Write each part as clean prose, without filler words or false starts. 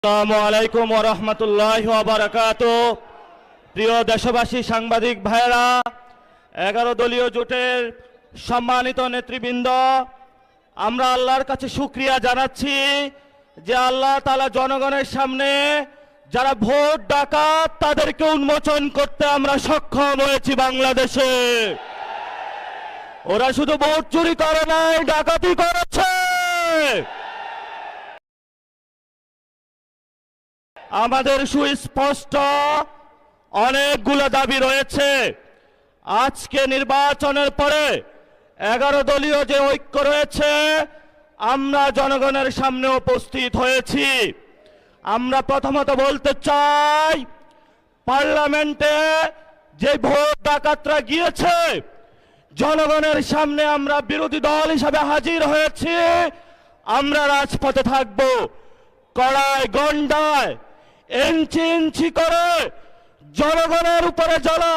আসসালামু আলাইকুম ওয়া রাহমাতুল্লাহি ওয়া বারাকাতুহু। প্রিয় দেশবাসী, সাংবাদিক ভাইয়েরা, 11 দলীয় জোটের সম্মানিত নেতৃবৃন্দ, আমরা আল্লাহর কাছে শুকরিয়া জানাচ্ছি যে আল্লাহ তাআলা জনগণের সামনে যারা ভোট ডাকাত তাদেরকে উন্মোচন করতে আমরা সক্ষম হয়েছি। বাংলাদেশে ওরা শুধু ভোট চুরি করে নাই, ডাকাতি করেছে। আমাদের সুস্পষ্ট অনেকগুলো দাবি রয়েছে। আজকে নির্বাচনের পরে 11 দলীয় যে ঐক্য রয়েছে, আমরা জনগণের সামনে উপস্থিত হয়েছি। আমরা প্রথমত বলতে চাই, পার্লামেন্টে যে ভোট ডাকাতরা গিয়েছে, জনগণের সামনে আমরা বিরোধী দল হিসাবে হাজির হয়েছি। আমরা রাজপথে থাকব। কড়ায় গন্ডায় ইঞ্চি ইঞ্চি করে জনগণের উপরে যারা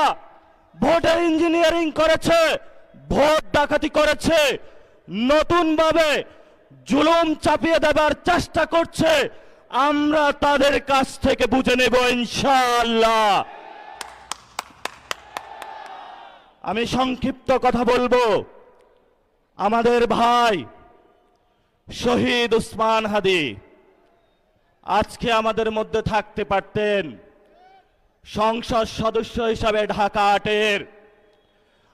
ভোটের ইঞ্জিনিয়ারিং করেছে, ভোট ডাকাতি করেছে, নতুনভাবে জুলুম চাপিয়ে দেবার চেষ্টা করছে, আমরা তাদের কাছ থেকে বুঝে নেব ইনশাআল্লাহ। আমি সংক্ষিপ্ত কথা বলবো। আমাদের ভাই শহীদ উসমান হাদি আজকে আমাদের মধ্যে থাকতে পারতেন। সংসদ সদস্য হিসাবে ঢাকা 8-এর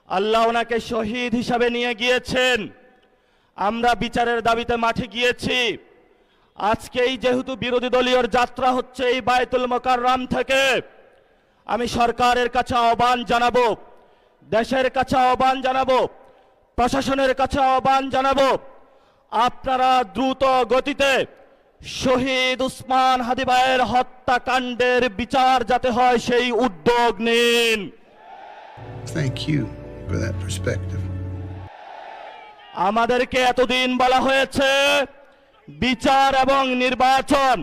আল্লাহ ওনাকে শহীদ হিসাবে নিয়ে গিয়েছেন। আমরা বিচারের দাবিতে মাঠে গিয়েছি। আজকেই যেহেতু বিরোধী দলীয় যাত্রা হচ্ছে এই বায়তুল মোকাররম থেকে, আমি সরকারের কাছে আহ্বান জানাবো, দেশের কাছে আহ্বান জানাবো, প্রশাসনের কাছে আহ্বান জানাবো, আপনারা দ্রুত গতিতে শহীদ উসমান হাদি ভাইয়ের হত্যাকাণ্ডের বিচার যাতে হয় সেই উদ্যোগ নিন। Thank you for that perspective. আমাদেরকে এতদিন বলা হয়েছে বিচার এবং নির্বাচন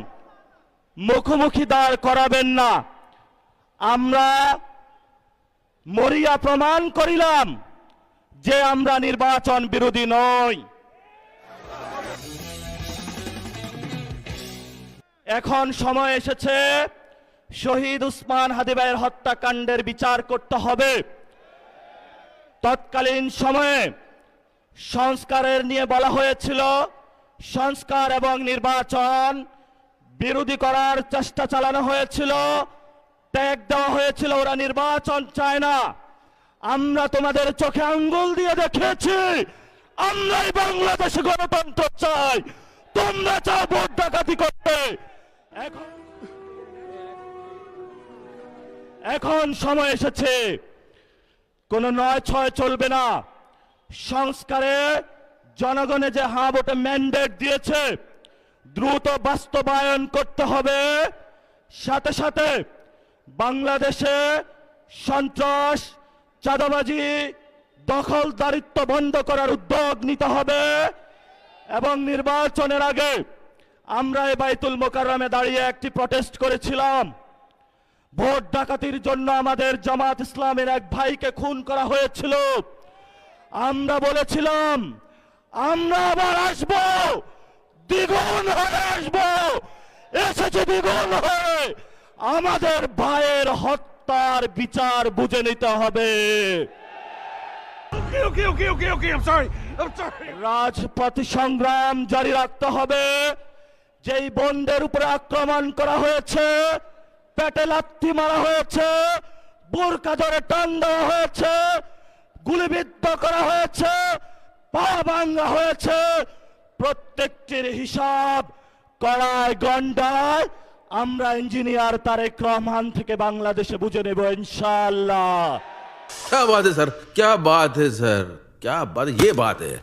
মুখোমুখি দাঁড় করাবেন না। আমরা মরিয়া প্রমাণ করিলাম যে আমরা নির্বাচন বিরোধী নই। এখন সময় এসেছে শহীদ উসমান হাদি ভাইয়ের হত্যাকাণ্ডের বিচার করতে হবে। তৎকালীন সময়ে সংস্কারের নিয়ে বলা হয়েছিল, সংস্কার এবং নির্বাচন বিরোধী করার চেষ্টা চালানো হয়েছিল, ট্যাগ দেওয়া হয়েছিল ওরা নির্বাচন চায় না। আমরা তোমাদের চোখে আঙ্গুল দিয়ে দেখিয়েছি আমরাই বাংলাদেশে গণতন্ত্র চাই, তোমরা চাও ভোট ডাকাতি করতে। এখন সময় এসেছে, কোন 9-6 চলবে না। সংস্কারে জনগণে যে হ্যাঁ ভোটে ম্যান্ডেট দিয়েছে, দ্রুত বাস্তবায়ন করতে হবে। সাথে সাথে বাংলাদেশে সন্ত্রাস, চাঁদাবাজি, দখলদারিত্ব বন্ধ করার উদ্যোগ নিতে হবে। এবং নির্বাচনের আগে আমরা এই বায়তুল মোকাররমে দাঁড়িয়ে একটি প্রটেস্ট করেছিলাম। ভোট ডাকাতির জন্য আমাদের জামাত ইসলামের এক ভাইকে খুন করা হয়েছিল। আমরা বলেছিলাম আমরা আবার আসব, দ্বিগুণ হয়ে আসব। এসেছে দ্বিগুণ হয়ে। আমাদের ভাইয়ের হত্যার বিচার বুঝে নিতে হবে। Okay, I'm sorry. রাজপথ সংগ্রাম জারি রাখতে হবে। যেই বন্দের উপরে আক্রমণ করা হয়েছে, পেটে লাথি মারা হয়েছে, বোরকা ধরে টান দেওয়া হয়েছে, গুলিবিদ্ধ করা হয়েছে, পা ভাঙা হয়েছে, প্রত্যেকটির হিসাব কড়ায় গন্ডায় আমরা ইঞ্জিনিয়ার তারেক রহমান থেকে বাংলাদেশে বুঝে নেব ইনশাআল্লাহ। क्या बात है सर, क्या बात है सर, क्या बात, ये बात है।